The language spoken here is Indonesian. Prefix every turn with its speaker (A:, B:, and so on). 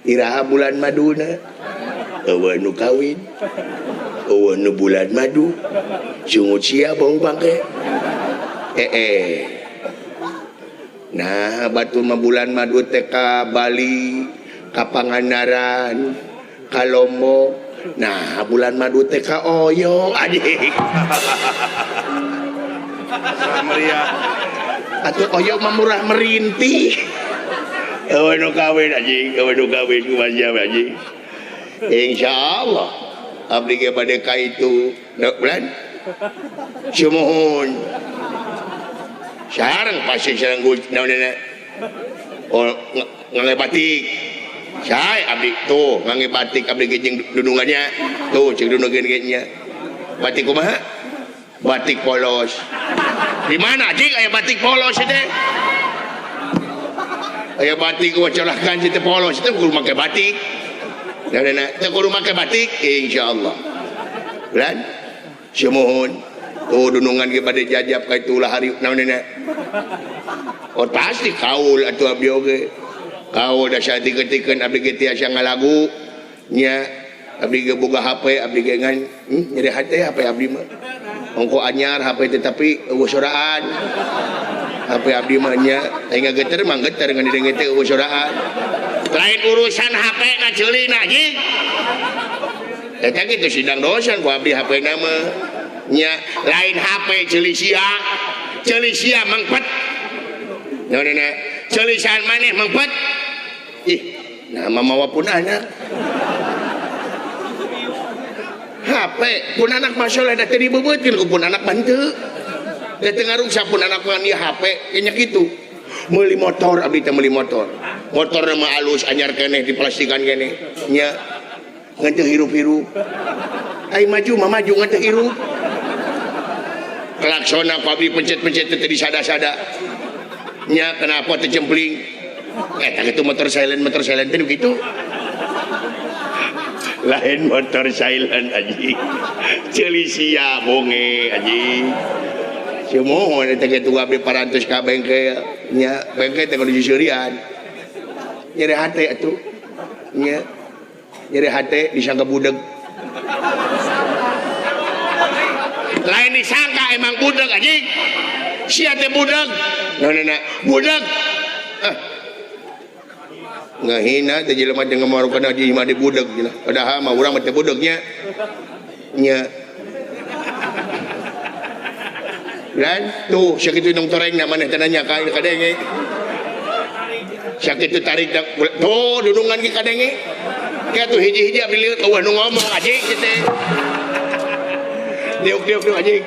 A: iraha bulan maduna eueuh nu kawin eueuh nu bulan madu sungut sia bong pangke nah batu mah bulan madu teh ka Bali ka Pangandaran ka Lombok nah bulan madu teh ka Oyong adik meriah atuh Oyong mah murah merintih eueuh nu kawin anjing eueuh nu kawin kumaha anjing insyaallah abdi ge bade ka itu bulan sumuhun sareng pasti sareng naonna oh ngangge batik sae abdi tuh ngangge batik abdi ge jeung dudungannya tuh ceuk dudungan nya batik kumaha batik polos di mana anjing aya batik polos teh aya batik wacolahkan situ polos itu kudu make batik dan teu kudu make batik insyaallah bulan sumuhun tuh dunungan ge bade jajab ka itu lah hari naonna oh pasti kaul atuh abdi oge kaul da saeutik-eutikeun abdi ge tiasa ngalagu nya abdi ge boga HP abdi ge ngan nyeri hate HP abdi mah ongko anyar HP tetapi eueuh soraan HP abdi mah nya aing geter mah geter ngan didengen teh eueuh soraan lain urusan HP na ceulina anjing eta kitu sidang dosan ku abdi HP na mah nya lain HP ceuli sia mangpet naonna ceulisan maneh mangpet ih nah mamawa pun anak HP pun anak masalah da teu dibebeutkeun ku pun anak banteu da teu ngarungsa pun anak mah ieu HP nya kitu meuli motor abdi teh meuli motor mah alus anyar keneh diplastikan keneh nya ngan teu hirup-hirup ai maju mah maju ngan teu hirup klaksona ku abdi pencet-pencet teu disada-sada nya kenapa teu jempling eta kitu motor silent teh kitu lain motor silent anjing ceuli sia bonge anjing sumuhun eta kitu abdi parantos ka bengkel nya bengkel teh kudu diseurean nyeri hate atuh nya nyeri hate disangka budeg lain disangka emang budeg anjing sia teh budeg naonna budeg ngahina teh jelema teh ngamarukan aji mah di budeg gila padahal mah urang teh budegnya nya lan tuh sakitu nong toreng na maneh teh nanya ka kadenge sakitu tarik tuh dudungan ki kadenge kayak tuh hiji-hiji abdi lieur eueuh nu ngomong anjing teh diuk-diuk anjing